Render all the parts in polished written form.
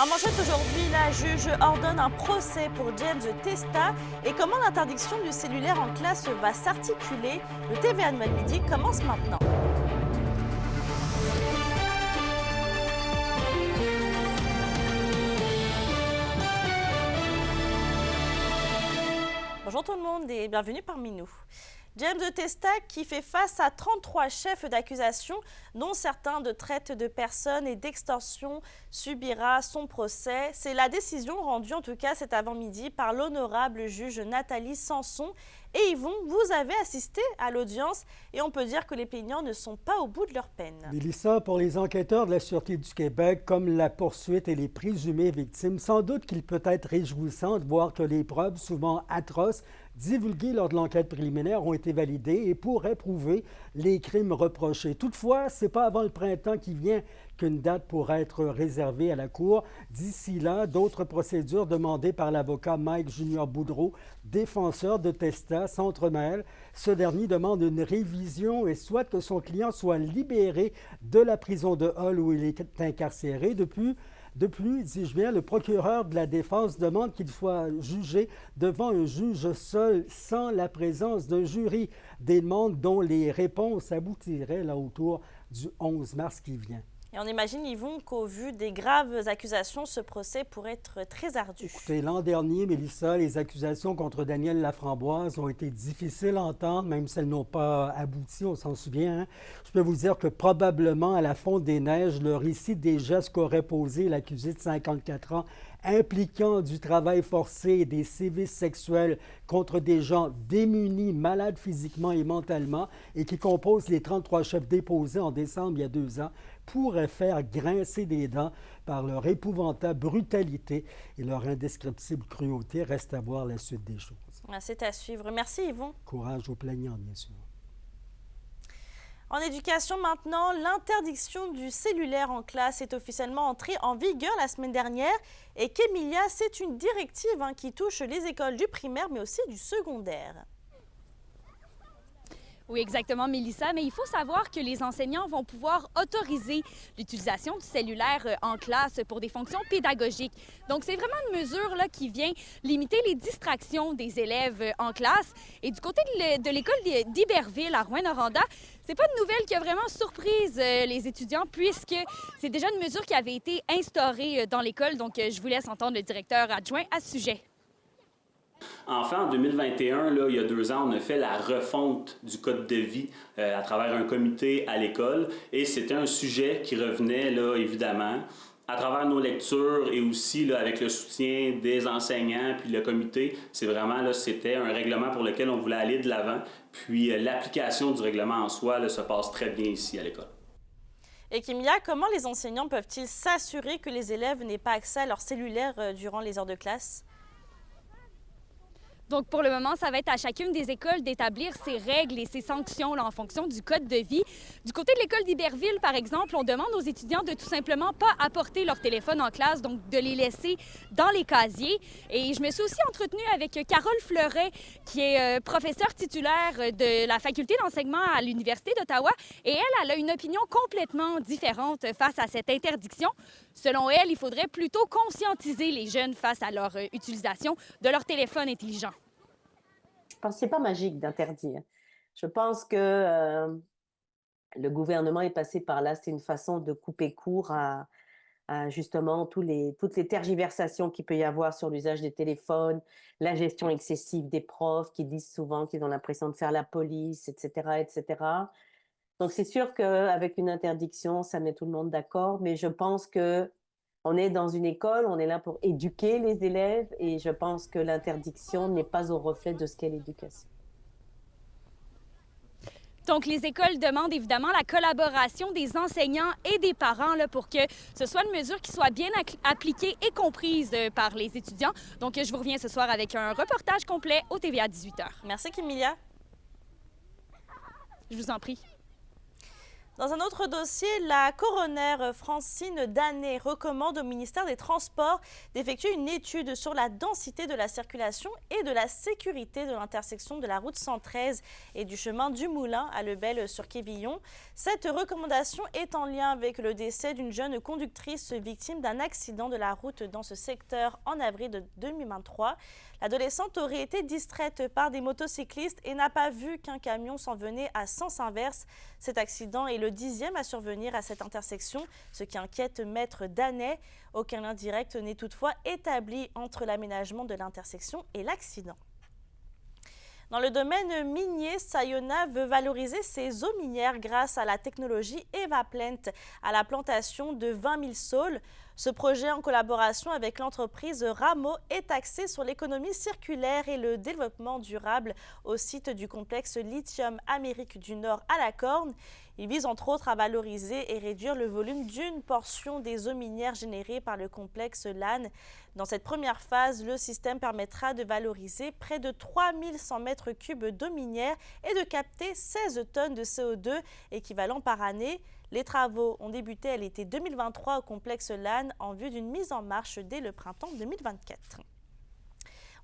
En manchette aujourd'hui, la juge ordonne un procès pour James Testa et comment l'interdiction du cellulaire en classe va s'articuler. Le TVA Nouvelle Midi commence maintenant. Bonjour tout le monde et bienvenue parmi nous. James Testa qui fait face à 33 chefs d'accusation, dont certains de traite de personnes et d'extorsion, subira son procès. C'est la décision rendue en tout cas cet avant-midi par l'honorable juge Nathalie Sanson. Et Yvon, vous avez assisté à l'audience et on peut dire que les plaignants ne sont pas au bout de leur peine. Mélissa, pour les enquêteurs de la Sûreté du Québec, comme la poursuite et les présumées victimes, sans doute qu'il peut être réjouissant de voir que les preuves, souvent atroces, divulguées lors de l'enquête préliminaire ont été validées et pourraient prouver les crimes reprochés. Toutefois, ce n'est pas avant le printemps qui vient qu'une date pourra être réservée à la Cour. D'ici là, d'autres procédures demandées par l'avocat Mike Junior Boudreau, défenseur de Testa, s'entremêlent. Ce dernier demande une révision et souhaite que son client soit libéré de la prison de Hull où il est incarcéré. De plus, dis-je bien, le procureur de la défense demande qu'il soit jugé devant un juge seul, sans la présence d'un jury. Des demandes dont les réponses aboutiraient là autour du 11 mars qui vient. Et on imagine, Yvon, qu'au vu des graves accusations, ce procès pourrait être très ardu. Écoutez, l'an dernier, Mélissa, les accusations contre Daniel Laframboise ont été difficiles à entendre, même si elles n'ont pas abouti, on s'en souvient. Hein? Je peux vous dire que probablement, à la fonte des neiges, le récit des gestes qu'aurait posé l'accusé de 54 ans impliquant du travail forcé et des sévices sexuels contre des gens démunis, malades physiquement et mentalement, et qui composent les 33 chefs déposés en décembre il y a 2 ans, pourraient faire grincer des dents par leur épouvantable brutalité et leur indescriptible cruauté. Reste à voir la suite des choses. C'est à suivre. Merci Yvon. Courage aux plaignants, bien sûr. En éducation maintenant, l'interdiction du cellulaire en classe est officiellement entrée en vigueur la semaine dernière. Et qu'Emilia, c'est une directive qui touche les écoles du primaire mais aussi du secondaire. Oui, exactement, Mélissa, mais il faut savoir que les enseignants vont pouvoir autoriser l'utilisation du cellulaire en classe pour des fonctions pédagogiques. Donc, c'est vraiment une mesure là, qui vient limiter les distractions des élèves en classe. Et du côté de l'école d'Iberville à Rouyn-Noranda, c'est pas une nouvelle qui a vraiment surprise les étudiants puisque c'est déjà une mesure qui avait été instaurée dans l'école. Donc, je vous laisse entendre le directeur adjoint à ce sujet. Enfin, en 2021, là, il y a 2 ans, on a fait la refonte du code de vie à travers un comité à l'école et c'était un sujet qui revenait, là, évidemment, à travers nos lectures et aussi là, avec le soutien des enseignants puis le comité. C'est vraiment, là, c'était un règlement pour lequel on voulait aller de l'avant. Puis l'application du règlement en soi là, se passe très bien ici à l'école. Et Kimia, comment les enseignants peuvent-ils s'assurer que les élèves n'aient pas accès à leur cellulaire durant les heures de classe? Donc, pour le moment, ça va être à chacune des écoles d'établir ses règles et ses sanctions là, en fonction du code de vie. Du côté de l'école d'Iberville, par exemple, on demande aux étudiants de tout simplement pas apporter leur téléphone en classe, donc de les laisser dans les casiers. Et je me suis aussi entretenue avec Carole Fleuret, qui est professeure titulaire de la faculté d'enseignement à l'Université d'Ottawa. Et elle a une opinion complètement différente face à cette interdiction. Selon elle, il faudrait plutôt conscientiser les jeunes face à leur utilisation de leur téléphone intelligent. Je pense que ce n'est pas magique d'interdire. Je pense que le gouvernement est passé par là. C'est une façon de couper court à justement toutes les tergiversations qu'il peut y avoir sur l'usage des téléphones, la gestion excessive des profs qui disent souvent qu'ils ont l'impression de faire la police, etc., etc. Donc, c'est sûr qu'avec une interdiction, ça met tout le monde d'accord, mais je pense qu'on est dans une école, on est là pour éduquer les élèves et je pense que l'interdiction n'est pas au reflet de ce qu'est l'éducation. Donc, les écoles demandent évidemment la collaboration des enseignants et des parents là, pour que ce soit une mesure qui soit bien appliquée et comprise par les étudiants. Donc, je vous reviens ce soir avec un reportage complet au TVA 18h. Merci, Kimilia. Je vous en prie. Dans un autre dossier, la coroner Francine Danet recommande au ministère des Transports d'effectuer une étude sur la densité de la circulation et de la sécurité de l'intersection de la route 113 et du chemin du Moulin à Lebel-sur-Quévillon. Cette recommandation est en lien avec le décès d'une jeune conductrice victime d'un accident de la route dans ce secteur en avril de 2023. L'adolescente aurait été distraite par des motocyclistes et n'a pas vu qu'un camion s'en venait à sens inverse. Cet accident est le 10e à survenir à cette intersection, ce qui inquiète Maître Danet. Aucun lien direct n'est toutefois établi entre l'aménagement de l'intersection et l'accident. Dans le domaine minier, Sayona veut valoriser ses eaux minières grâce à la technologie EvaPlant à la plantation de 20 000 saules. Ce projet, en collaboration avec l'entreprise Rameau, est axé sur l'économie circulaire et le développement durable au site du complexe Lithium Amérique du Nord à La Corne. Il vise entre autres à valoriser et réduire le volume d'une portion des eaux minières générées par le complexe LAN. Dans cette première phase, le système permettra de valoriser près de 3100 mètres cubes d'eau minière et de capter 16 tonnes de CO2 équivalent par année. Les travaux ont débuté à l'été 2023 au complexe LAN en vue d'une mise en marche dès le printemps 2024.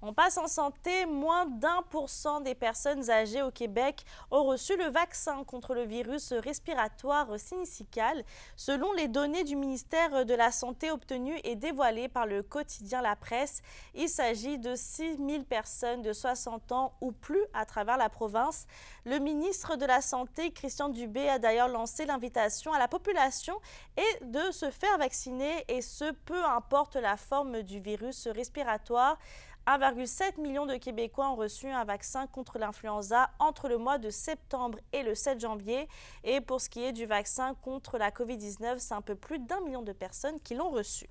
On passe en santé, moins d'1% des personnes âgées au Québec ont reçu le vaccin contre le virus respiratoire syncytial. Selon les données du ministère de la Santé obtenues et dévoilées par le quotidien La Presse, il s'agit de 6 000 personnes de 60 ans ou plus à travers la province. Le ministre de la Santé, Christian Dubé, a d'ailleurs lancé l'invitation à la population et de se faire vacciner, et ce, peu importe la forme du virus respiratoire. 1,7 million de Québécois ont reçu un vaccin contre l'influenza entre le mois de septembre et le 7 janvier. Et pour ce qui est du vaccin contre la COVID-19, c'est un peu plus d'1 million de personnes qui l'ont reçu.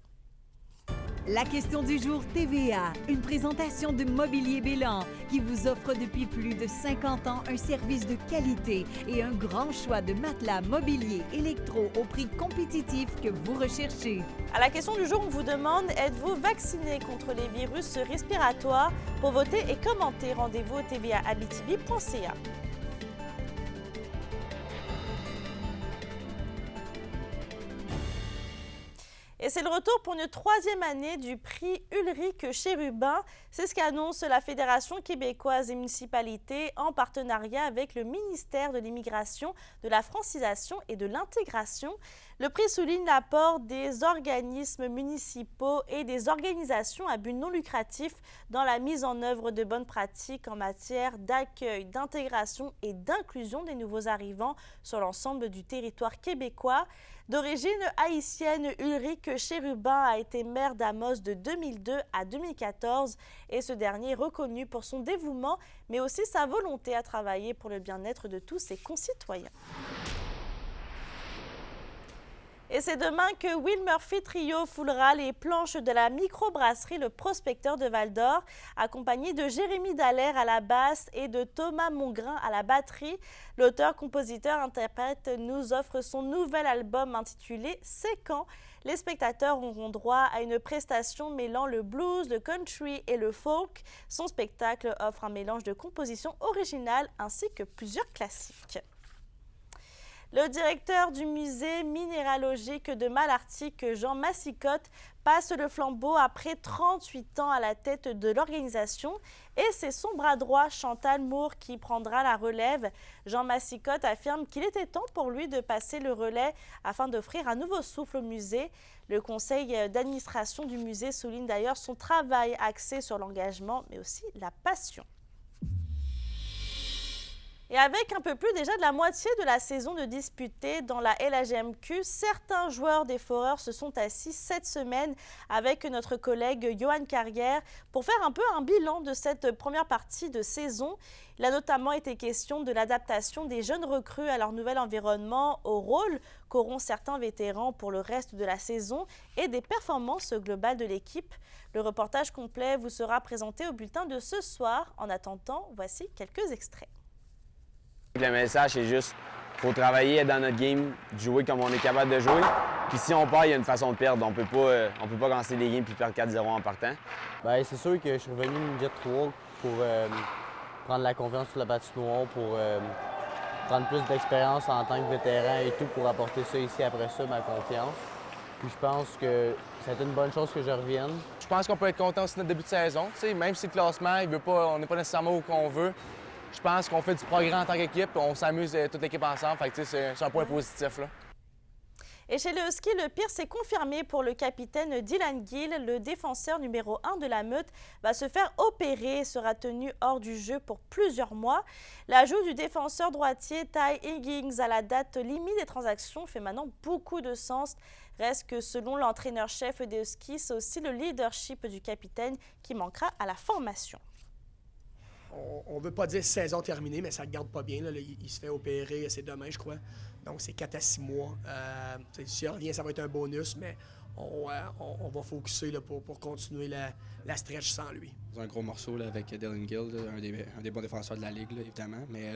La question du jour TVA, une présentation de Mobilier Bélan qui vous offre depuis plus de 50 ans un service de qualité et un grand choix de matelas, mobilier, électro au prix compétitif que vous recherchez. À la question du jour, on vous demande, êtes-vous vacciné contre les virus respiratoires? Pour voter et commenter, rendez-vous au tvaabitibi.ca. Et c'est le retour pour une 3e année du prix Ulrich Chérubin. C'est ce qu'annonce la Fédération québécoise des municipalités en partenariat avec le ministère de l'Immigration, de la Francisation et de l'Intégration. Le prix souligne l'apport des organismes municipaux et des organisations à but non lucratif dans la mise en œuvre de bonnes pratiques en matière d'accueil, d'intégration et d'inclusion des nouveaux arrivants sur l'ensemble du territoire québécois. D'origine haïtienne, Ulrich Chérubin a été maire d'Amos de 2002 à 2014 et ce dernier est reconnu pour son dévouement, mais aussi sa volonté à travailler pour le bien-être de tous ses concitoyens. Et c'est demain que Will Murphy Trio foulera les planches de la microbrasserie Le Prospecteur de Val-d'Or, accompagné de Jérémy Dallaire à la basse et de Thomas Mongrain à la batterie. L'auteur-compositeur-interprète nous offre son nouvel album intitulé « C'est quand ». Les spectateurs auront droit à une prestation mêlant le blues, le country et le folk. Son spectacle offre un mélange de compositions originales ainsi que plusieurs classiques. Le directeur du musée minéralogique de Malartic, Jean Massicotte, passe le flambeau après 38 ans à la tête de l'organisation et c'est son bras droit, Chantal Moore, qui prendra la relève. Jean Massicotte affirme qu'il était temps pour lui de passer le relais afin d'offrir un nouveau souffle au musée. Le conseil d'administration du musée souligne d'ailleurs son travail axé sur l'engagement mais aussi la passion. Et avec un peu plus déjà de la moitié de la saison de disputée dans la LHMQ, certains joueurs des Foreurs se sont assis cette semaine avec notre collègue Johan Carrière pour faire un peu un bilan de cette première partie de saison. Il a notamment été question de l'adaptation des jeunes recrues à leur nouvel environnement, au rôle qu'auront certains vétérans pour le reste de la saison et des performances globales de l'équipe. Le reportage complet vous sera présenté au bulletin de ce soir. En attendant, voici quelques extraits. Le message, c'est juste qu'il faut travailler dans notre game, jouer comme on est capable de jouer. Puis si on perd, il y a une façon de perdre. On peut pas commencer les games puis perdre 4-0 en partant. Bien, c'est sûr que je suis revenu Jet 3 pour prendre la confiance sur la patinoire, pour prendre plus d'expérience en tant que vétéran et tout pour apporter ça ici après ça, ma confiance. Puis je pense que c'est une bonne chose que je revienne. Je pense qu'on peut être content aussi de notre début de saison. T'sais, même si le classement, on n'est pas nécessairement où qu'on veut, je pense qu'on fait du progrès en tant qu'équipe, on s'amuse toute l'équipe ensemble. Fait que, c'est un point positif, là. Et chez les Huskies, le pire s'est confirmé pour le capitaine Dylan Gill. Le défenseur numéro 1 de la Meute va se faire opérer et sera tenu hors du jeu pour plusieurs mois. L'ajout du défenseur droitier Ty Higgins à la date limite des transactions fait maintenant beaucoup de sens. Reste que selon l'entraîneur-chef des Huskies, c'est aussi le leadership du capitaine qui manquera à la formation. On ne veut pas dire saison terminée, mais ça ne garde pas bien. Là, il se fait opérer, c'est demain, je crois. Donc, c'est 4 à 6 mois. S'il revient, ça va être un bonus, mais on va focusser là, pour continuer la stretch sans lui. C'est un gros morceau là, avec Dylan Gill, un des bons défenseurs de la Ligue, là, évidemment. Mais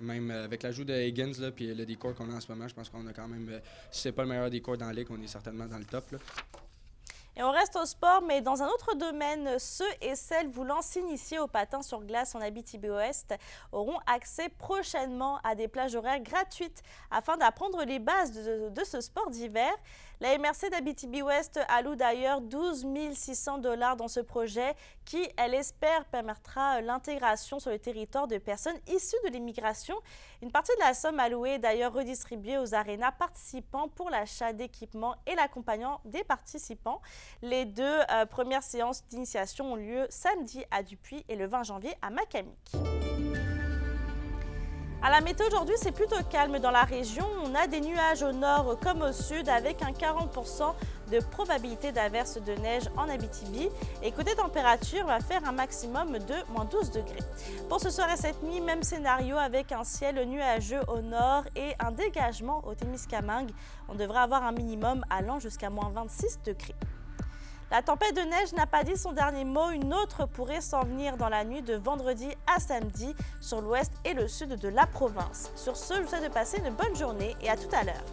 même avec l'ajout de Higgins et le D-Corps qu'on a en ce moment, je pense qu'on a quand même, si c'est pas le meilleur D-Corps dans la Ligue, on est certainement dans le top. Là. Et on reste au sport, mais dans un autre domaine, ceux et celles voulant s'initier au patin sur glace en Abitibi-Ouest auront accès prochainement à des plages horaires gratuites afin d'apprendre les bases de ce sport d'hiver. La MRC d'Abitibi-Ouest alloue d'ailleurs 12 600 $ dans ce projet qui, elle espère, permettra l'intégration sur le territoire de personnes issues de l'immigration. Une partie de la somme allouée est d'ailleurs redistribuée aux arénas participants pour l'achat d'équipements et l'accompagnement des participants. Les deux premières séances d'initiation ont lieu samedi à Dupuis et le 20 janvier à Macamic. À la météo aujourd'hui, c'est plutôt calme dans la région. On a des nuages au nord comme au sud avec un 40% de probabilité d'averse de neige en Abitibi. Et côté température, on va faire un maximum de -12 degrés. Pour ce soir et cette nuit, même scénario avec un ciel nuageux au nord et un dégagement au Témiscamingue. On devrait avoir un minimum allant jusqu'à -26 degrés. La tempête de neige n'a pas dit son dernier mot. Une autre pourrait s'en venir dans la nuit de vendredi à samedi sur l'ouest et le sud de la province. Sur ce, je vous souhaite de passer une bonne journée et à tout à l'heure.